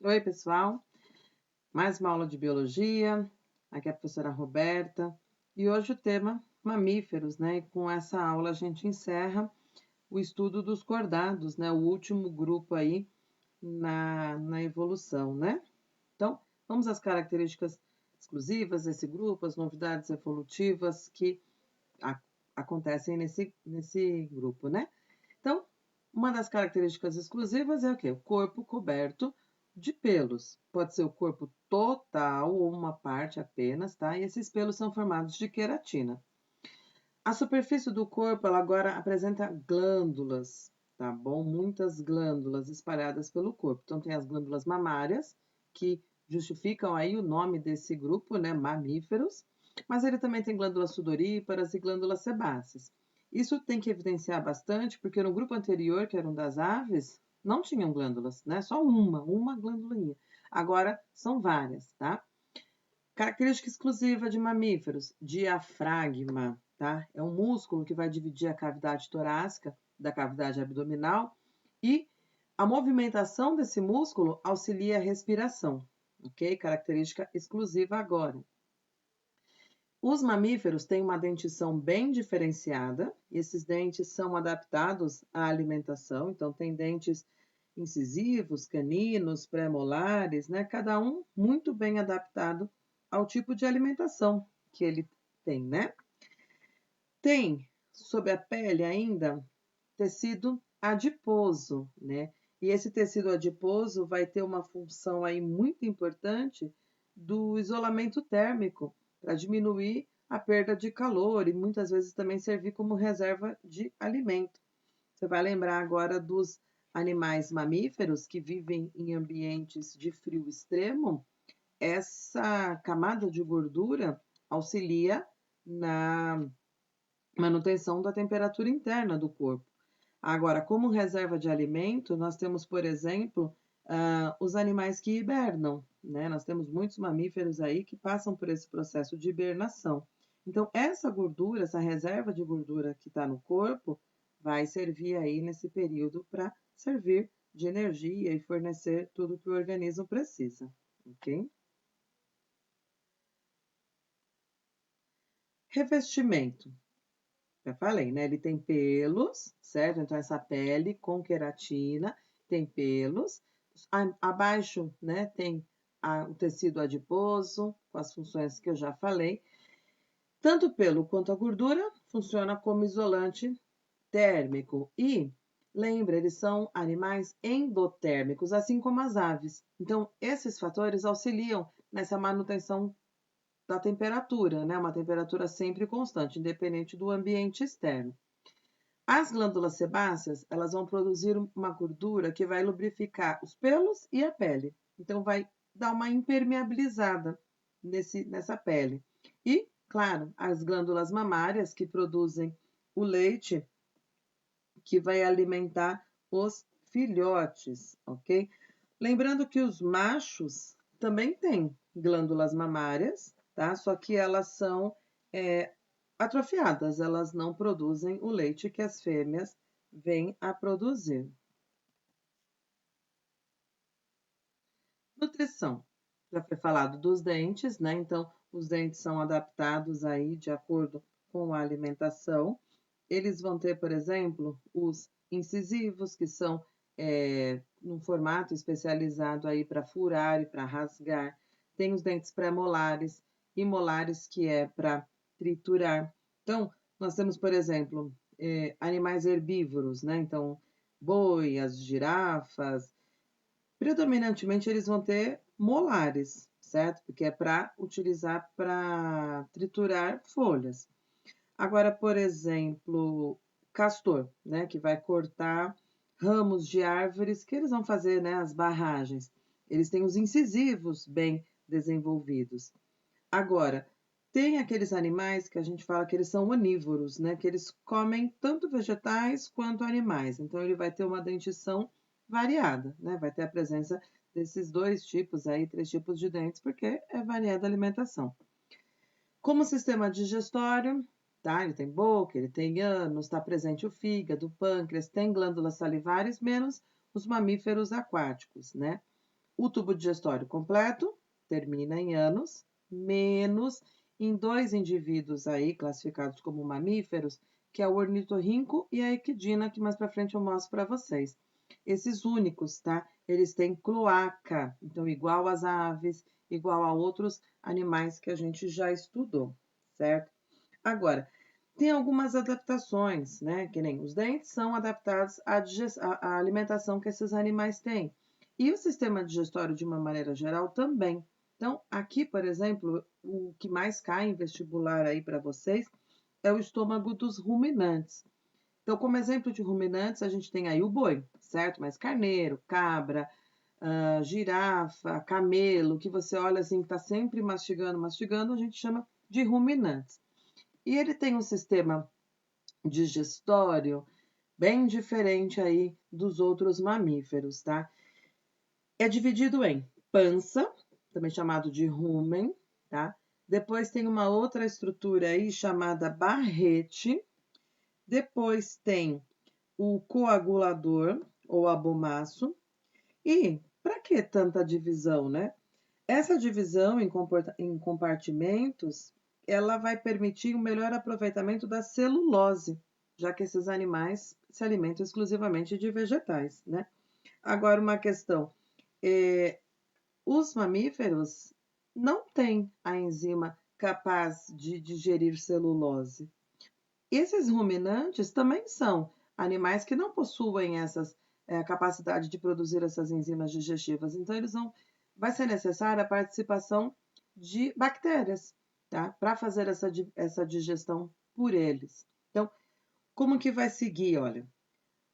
Oi, pessoal. Mais uma aula de biologia. Aqui é a professora Roberta. E hoje o tema mamíferos, né? E com essa aula a gente encerra o estudo dos cordados, né? O último grupo aí na evolução, né? Então, vamos às características exclusivas desse grupo, as novidades evolutivas que acontecem nesse grupo, né? Então, uma das características exclusivas é o quê? O corpo coberto de pelos. Pode ser o corpo total ou uma parte apenas, tá? E esses pelos são formados de queratina. A superfície do corpo, ela agora apresenta glândulas, tá bom? Muitas glândulas espalhadas pelo corpo. Então, tem as glândulas mamárias, que justificam aí o nome desse grupo, né? Mamíferos. Mas ele também tem glândulas sudoríparas e glândulas sebáceas. Isso tem que evidenciar bastante, porque no grupo anterior, que era um das aves, não tinham glândulas, né? Só uma glândulinha. Agora são várias, tá? Característica exclusiva de mamíferos, diafragma, tá? É um músculo que vai dividir a cavidade torácica da cavidade abdominal e a movimentação desse músculo auxilia a respiração, ok? Característica exclusiva agora. Os mamíferos têm uma dentição bem diferenciada, e esses dentes são adaptados à alimentação, então tem dentes incisivos, caninos, pré-molares, né? Cada um muito bem adaptado ao tipo de alimentação que ele tem, né? Tem sob a pele ainda tecido adiposo, né? E esse tecido adiposo vai ter uma função aí muito importante do isolamento térmico, para diminuir a perda de calor e muitas vezes também servir como reserva de alimento. Você vai lembrar agora dos animais mamíferos que vivem em ambientes de frio extremo. Essa camada de gordura auxilia na manutenção da temperatura interna do corpo. Agora, como reserva de alimento, nós temos, por exemplo, os animais que hibernam, né? Nós temos muitos mamíferos aí que passam por esse processo de hibernação. Então, essa gordura, essa reserva de gordura que está no corpo, vai servir aí nesse período para servir de energia e fornecer tudo que o organismo precisa, ok? Revestimento. Já falei, né? Ele tem pelos, certo? Então, essa pele com queratina tem pelos. Abaixo, né, tem o tecido adiposo, com as funções que eu já falei. Tanto o pelo quanto a gordura funciona como isolante térmico. E, lembra, eles são animais endotérmicos, assim como as aves. Então, esses fatores auxiliam nessa manutenção da temperatura, né? Uma temperatura sempre constante, independente do ambiente externo. As glândulas sebáceas, elas vão produzir uma gordura que vai lubrificar os pelos e a pele. Então, vai dar uma impermeabilizada nessa pele. E, claro, as glândulas mamárias, que produzem o leite, que vai alimentar os filhotes, ok? Lembrando que os machos também têm glândulas mamárias, tá? Só que elas são atrofiadas, elas não produzem o leite que as fêmeas vêm a produzir. Nutrição. Já foi falado dos dentes, né? Então, os dentes são adaptados aí de acordo com a alimentação. Eles vão ter, por exemplo, os incisivos, que são num formato especializado aí para furar e para rasgar. Tem os dentes pré-molares e molares, que é para triturar. Então, nós temos, por exemplo, animais herbívoros, né? Então, boi, as girafas, predominantemente eles vão ter molares, certo? Porque é para utilizar para triturar folhas. Agora, por exemplo, castor, né, que vai cortar ramos de árvores, que eles vão fazer, né, as barragens. Eles têm os incisivos bem desenvolvidos. Agora, tem aqueles animais que a gente fala que eles são onívoros, né, que eles comem tanto vegetais quanto animais. Então, ele vai ter uma dentição variada, né, vai ter a presença desses dois tipos aí, três tipos de dentes, porque é variada a alimentação. Como sistema digestório, tá? Ele tem boca, ele tem ânus, está presente o fígado, o pâncreas, tem glândulas salivares, menos os mamíferos aquáticos, né? o tubo digestório completo termina em ânus, menos em 2 indivíduos aí classificados como mamíferos, que é o ornitorrinco e a equidna, que mais para frente eu mostro para vocês. Esses únicos, tá? Eles têm cloaca, então igual às aves, igual a outros animais que a gente já estudou, certo? Agora, tem algumas adaptações, né? Que nem os dentes são adaptados à alimentação que esses animais têm. E o sistema digestório, de uma maneira geral, também. Então, aqui, por exemplo, o que mais cai em vestibular aí para vocês é o estômago dos ruminantes. Então, como exemplo de ruminantes, a gente tem aí o boi, certo? Mas carneiro, cabra, girafa, camelo, que você olha assim, que está sempre mastigando, mastigando, a gente chama de ruminantes. E ele tem um sistema digestório bem diferente aí dos outros mamíferos, tá? É dividido em pança, também chamado de rumen, tá? Depois tem uma outra estrutura aí chamada barrete. Depois tem o coagulador ou abomaço. E para que tanta divisão, né? Essa divisão em compartimentos, ela vai permitir um melhor aproveitamento da celulose, já que esses animais se alimentam exclusivamente de vegetais, né? Agora, uma questão. Os mamíferos não têm a enzima capaz de digerir celulose. Esses ruminantes também são animais que não possuem a capacidade de produzir essas enzimas digestivas. Então, vai ser necessária a participação de bactérias, tá? Para fazer essa digestão por eles. Então, como que vai seguir? Olha,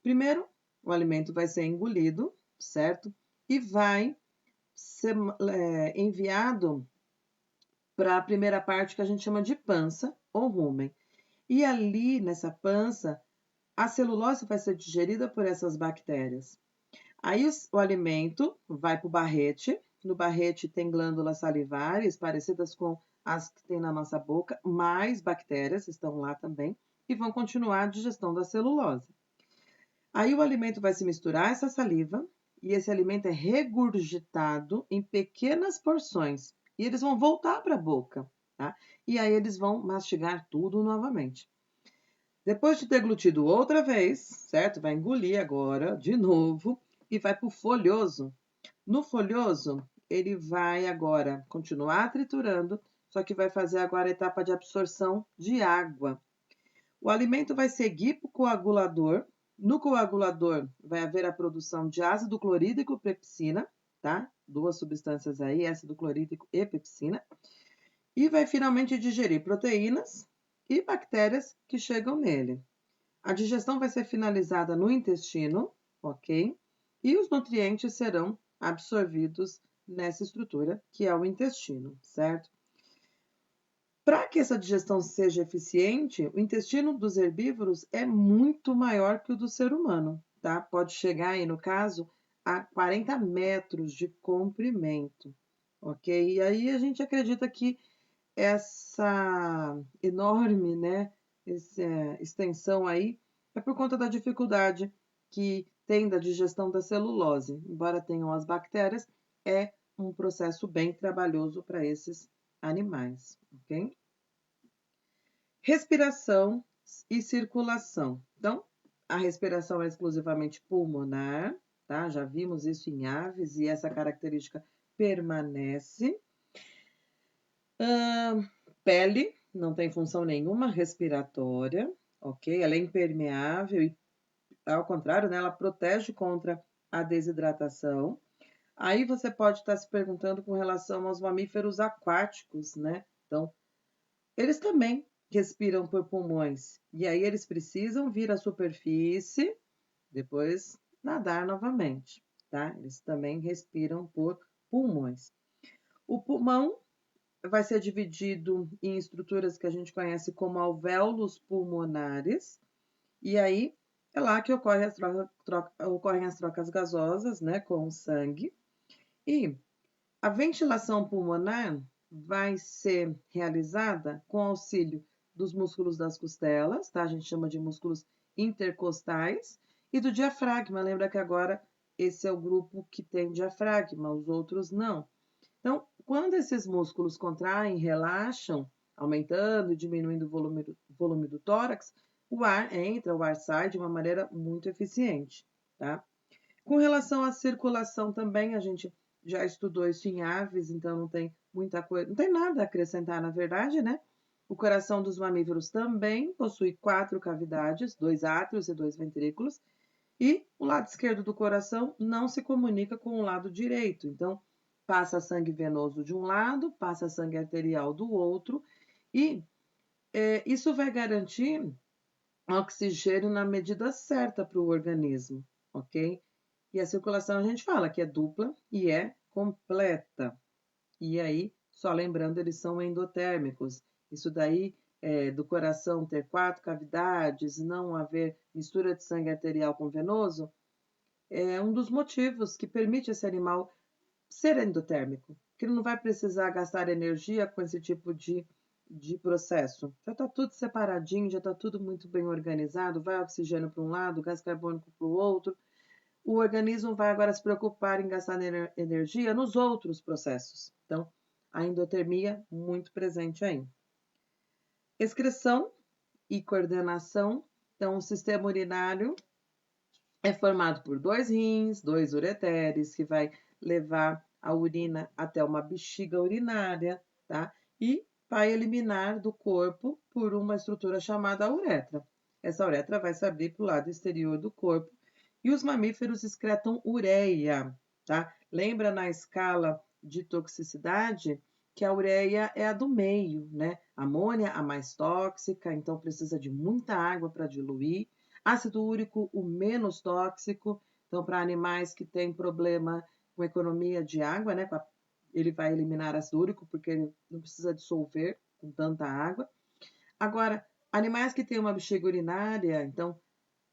primeiro, o alimento vai ser engolido, certo? E vai ser enviado para a primeira parte que a gente chama de pança ou rumen. E ali, nessa pança, a celulose vai ser digerida por essas bactérias. Aí o alimento vai para o barrete. No barrete tem glândulas salivares, parecidas com as que tem na nossa boca, mais bactérias estão lá também, e vão continuar a digestão da celulose. Aí o alimento vai se misturar a essa saliva, e esse alimento é regurgitado em pequenas porções. E eles vão voltar para a boca, tá? E aí eles vão mastigar tudo novamente. Depois de ter glutido outra vez, certo? Vai engolir agora de novo e vai para o folhoso. No folhoso, ele vai agora continuar triturando, só que vai fazer agora a etapa de absorção de água. O alimento vai seguir para o coagulador. No coagulador, vai haver a produção de ácido clorídrico e pepsina, tá? Duas substâncias aí, ácido clorídrico e pepsina. E vai finalmente digerir proteínas e bactérias que chegam nele. A digestão vai ser finalizada no intestino, ok? E os nutrientes serão absorvidos nessa estrutura, que é o intestino, certo? Para que essa digestão seja eficiente, o intestino dos herbívoros é muito maior que o do ser humano, tá? Pode chegar aí, no caso, a 40 metros de comprimento, ok? E aí a gente acredita que essa enorme, né, extensão aí é por conta da dificuldade que tem da digestão da celulose. Embora tenham as bactérias, é um processo bem trabalhoso para esses animais, ok? Respiração e circulação. Então, a respiração é exclusivamente pulmonar, tá? Já vimos isso em aves e essa característica permanece. Pele não tem função nenhuma respiratória, ok? Ela é impermeável e, ao contrário, né, ela protege contra a desidratação. Aí você pode estar se perguntando com relação aos mamíferos aquáticos, né? Então, eles também respiram por pulmões. E aí eles precisam vir à superfície, depois nadar novamente, tá? Eles também respiram por pulmões. O pulmão vai ser dividido em estruturas que a gente conhece como alvéolos pulmonares, e aí é lá que ocorrem as trocas gasosas, né, com o sangue. E a ventilação pulmonar vai ser realizada com auxílio dos músculos das costelas, tá? A gente chama de músculos intercostais, e do diafragma. Lembra que agora esse é o grupo que tem diafragma, os outros não. Então, quando esses músculos contraem, relaxam, aumentando e diminuindo o volume do tórax, o ar entra, o ar sai de uma maneira muito eficiente, tá? Com relação à circulação também, a gente já estudou isso em aves, então não tem muita coisa, não tem nada a acrescentar, na verdade, né? O coração dos mamíferos também possui 4 cavidades, 2 átrios e 2 ventrículos, e o lado esquerdo do coração não se comunica com o lado direito. Então, passa sangue venoso de um lado, passa sangue arterial do outro, e isso vai garantir oxigênio na medida certa para o organismo, ok? E a circulação a gente fala que é dupla e é completa. E aí, só lembrando, eles são endotérmicos. Isso daí, do coração ter 4 cavidades, não haver mistura de sangue arterial com venoso, é um dos motivos que permite esse animal ser endotérmico, que ele não vai precisar gastar energia com esse tipo de processo. Já está tudo separadinho, já está tudo muito bem organizado, vai oxigênio para um lado, gás carbônico para o outro. O organismo vai agora se preocupar em gastar energia nos outros processos. Então, a endotermia muito presente aí. Excreção e coordenação. Então, o sistema urinário é formado por 2 rins, 2 ureteres, que vai levar a urina até uma bexiga urinária, tá? E vai eliminar do corpo por uma estrutura chamada uretra. Essa uretra vai se abrir para o lado exterior do corpo. E os mamíferos excretam ureia, tá? Lembra na escala de toxicidade que a ureia é a do meio, né? A amônia, a mais tóxica, então precisa de muita água para diluir. Ácido úrico, o menos tóxico. Então, para animais que têm problema com economia de água, né? Ele vai eliminar ácido úrico porque ele não precisa dissolver com tanta água. Agora, animais que têm uma bexiga urinária, então,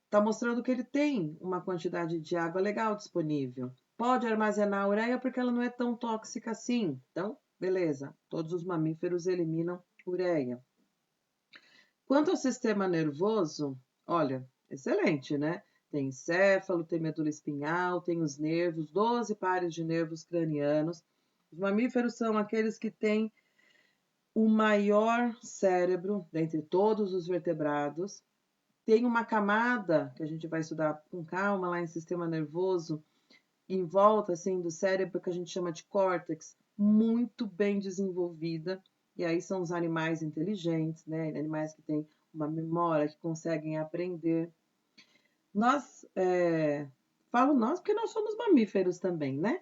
está mostrando que ele tem uma quantidade de água legal disponível. Pode armazenar a ureia porque ela não é tão tóxica assim. Então, beleza, todos os mamíferos eliminam ureia. Quanto ao sistema nervoso, olha, excelente, né? Tem encéfalo, tem medula espinhal, tem os nervos, 12 pares de nervos cranianos. Os mamíferos são aqueles que têm o maior cérebro dentre todos os vertebrados. Tem uma camada que a gente vai estudar com calma lá em sistema nervoso, em volta assim do cérebro que a gente chama de córtex, muito bem desenvolvida. E aí são os animais inteligentes, né? Animais que têm uma memória, que conseguem aprender. Nós, falo nós porque nós somos mamíferos também, né?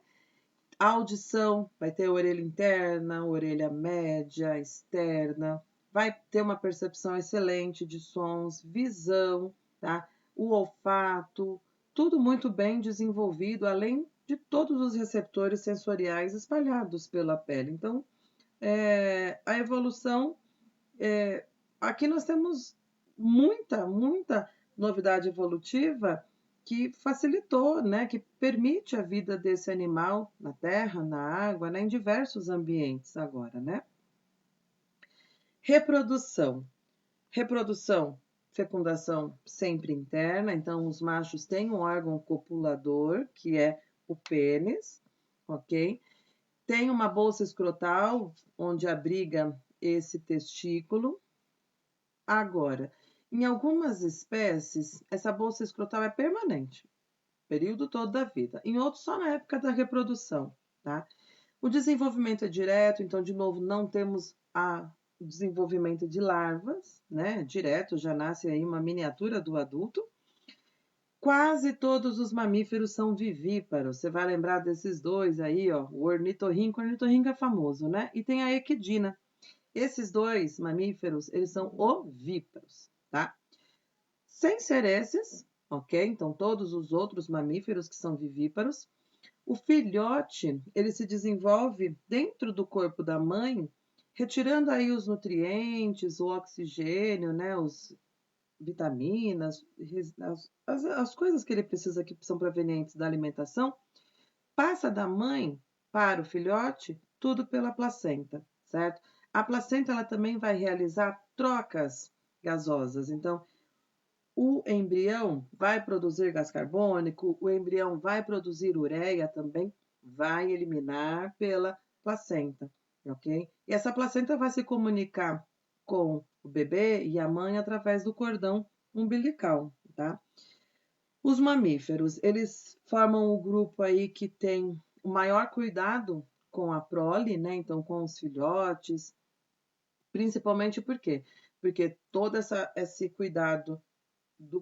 A audição vai ter orelha interna, orelha média, externa, vai ter uma percepção excelente de sons, visão, tá? O olfato, tudo muito bem desenvolvido, além de todos os receptores sensoriais espalhados pela pele. Então, a evolução, aqui nós temos muita novidade evolutiva que facilitou, né, que permite a vida desse animal na terra, na água, né, em diversos ambientes agora, né? Reprodução. Reprodução, fecundação sempre interna, então os machos têm um órgão copulador, que é o pênis, ok? Tem uma bolsa escrotal, onde abriga esse testículo. Agora, em algumas espécies, essa bolsa escrotal é permanente, período todo da vida. Em outros, só na época da reprodução, tá? O desenvolvimento é direto, então, de novo, não temos o desenvolvimento de larvas, né? Direto, já nasce aí uma miniatura do adulto. Quase todos os mamíferos são vivíparos. Você vai lembrar desses dois aí, ó, o ornitorrinco. O ornitorrinco é famoso, né? E tem a equidna. Esses dois mamíferos, eles são ovíparos, tá? Sem ser esses, ok? Então, todos os outros mamíferos que são vivíparos. O filhote, ele se desenvolve dentro do corpo da mãe, retirando aí os nutrientes, o oxigênio, né? Os vitaminas, as coisas que ele precisa que são provenientes da alimentação, passa da mãe para o filhote, tudo pela placenta, certo? A placenta ela também vai realizar trocas gasosas. Então, o embrião vai produzir gás carbônico, o embrião vai produzir ureia também, vai eliminar pela placenta, ok? E essa placenta vai se comunicar com o bebê e a mãe através do cordão umbilical, tá? Os mamíferos, eles formam o grupo aí que tem o maior cuidado com a prole, né? Então, com os filhotes, principalmente por quê? Porque todo esse cuidado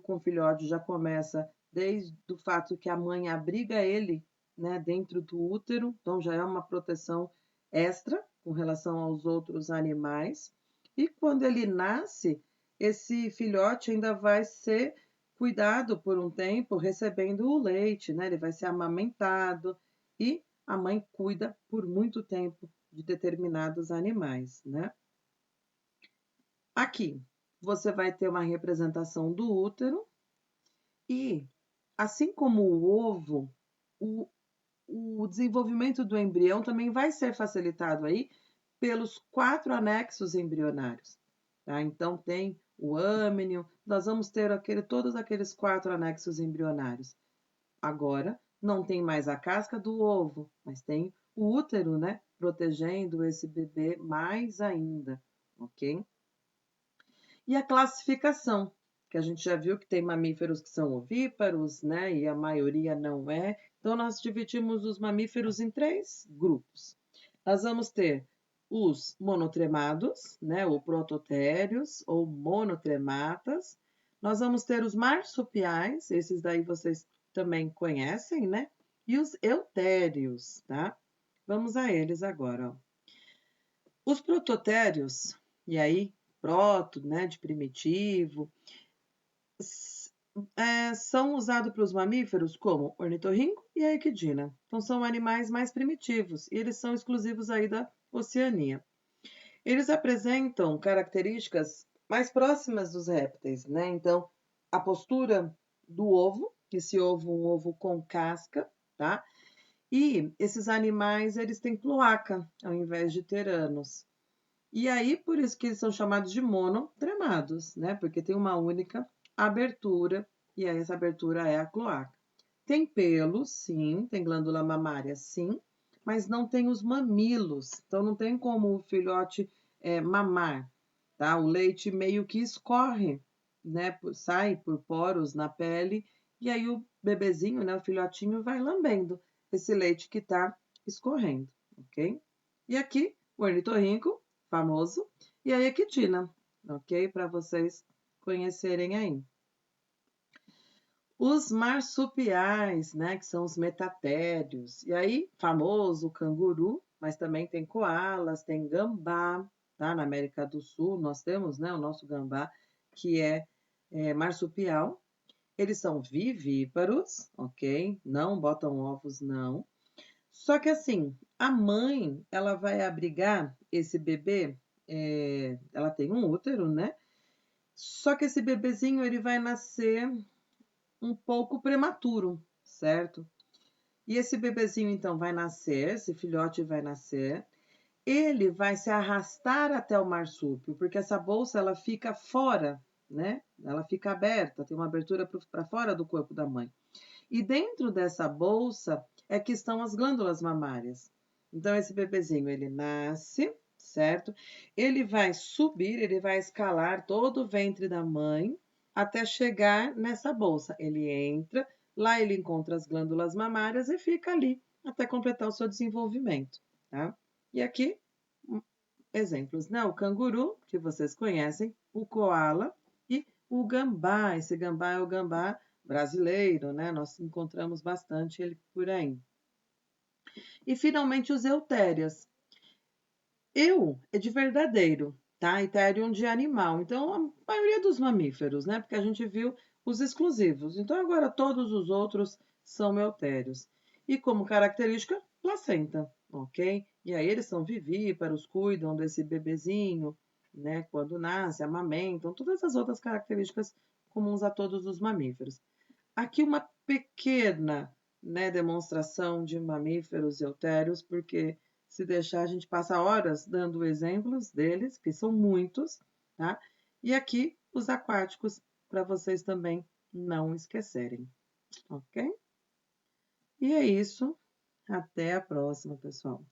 com o filhote já começa desde o fato que a mãe abriga ele, né, dentro do útero, então já é uma proteção extra com relação aos outros animais. E quando ele nasce, esse filhote ainda vai ser cuidado por um tempo, recebendo o leite, né? Ele vai ser amamentado e a mãe cuida por muito tempo de determinados animais, né? Aqui você vai ter uma representação do útero e, assim como o ovo, o, o desenvolvimento do embrião também vai ser facilitado aí pelos 4 anexos embrionários, tá? Então, tem o âmnio, nós vamos ter todos aqueles 4 anexos embrionários. Agora, não tem mais a casca do ovo, mas tem o útero, né? Protegendo esse bebê mais ainda, ok? E a classificação, que a gente já viu que tem mamíferos que são ovíparos, né? E a maioria não é. Então, nós dividimos os mamíferos em 3 grupos. Nós vamos ter os monotremados, né? Ou prototérios, ou monotrematas. Nós vamos ter os marsupiais, esses daí vocês também conhecem, né? E os eutérios, tá? Vamos a eles agora, ó. Os prototérios, e aí proto, né, de primitivo, são usados para os mamíferos como ornitorrinco e a equidna. Então, são animais mais primitivos e eles são exclusivos aí da Oceania. Eles apresentam características mais próximas dos répteis, né? Então, a postura do ovo, esse ovo, um ovo com casca, tá? E esses animais, eles têm cloaca ao invés de ter ânus. E aí, por isso que eles são chamados de monotremados, né? Porque tem uma única abertura, e aí essa abertura é a cloaca. Tem pelo, sim, tem glândula mamária, sim, mas não tem os mamilos. Então, não tem como o filhote mamar, tá? O leite meio que escorre, né? Sai por poros na pele, e aí o bebezinho, né? O filhotinho vai lambendo esse leite que está escorrendo, ok? E aqui, o ornitorrinco, famoso, e a equitina, ok? Para vocês conhecerem aí. Os marsupiais, né, que são os metatérios. E aí, famoso o canguru, mas também tem coalas, tem gambá, tá? Na América do Sul nós temos, né, o nosso gambá, que é marsupial. Eles são vivíparos, ok? Não botam ovos, não. Só que assim, a mãe, ela vai abrigar esse bebê, ela tem um útero, né? Só que esse bebezinho, ele vai nascer um pouco prematuro, certo? E esse bebezinho, então, vai nascer, esse filhote vai nascer, ele vai se arrastar até o marsúpio, porque essa bolsa, ela fica fora, né? Ela fica aberta, tem uma abertura para fora do corpo da mãe. E dentro dessa bolsa é que estão as glândulas mamárias. Então, esse bebezinho, ele nasce, certo? Ele vai subir, ele vai escalar todo o ventre da mãe até chegar nessa bolsa. Ele entra, lá ele encontra as glândulas mamárias e fica ali até completar o seu desenvolvimento, tá? E aqui, exemplos, né? O canguru, que vocês conhecem, o coala e o gambá. Esse gambá é o gambá brasileiro, né? Nós encontramos bastante ele por aí. E finalmente os eutérias. Eu é de verdadeiro, tá? Eutérium de animal. Então, a maioria dos mamíferos, né? Porque a gente viu os exclusivos. Então, agora todos os outros são eutérios. E como característica, placenta, ok? E aí eles são vivíparos, cuidam desse bebezinho, né? Quando nasce, amamentam, todas as outras características comuns a todos os mamíferos. Aqui uma pequena, né, demonstração de mamíferos eutérios, porque se deixar a gente passa horas dando exemplos deles, que são muitos, tá? E aqui os aquáticos para vocês também não esquecerem, ok? E é isso. Até a próxima, pessoal.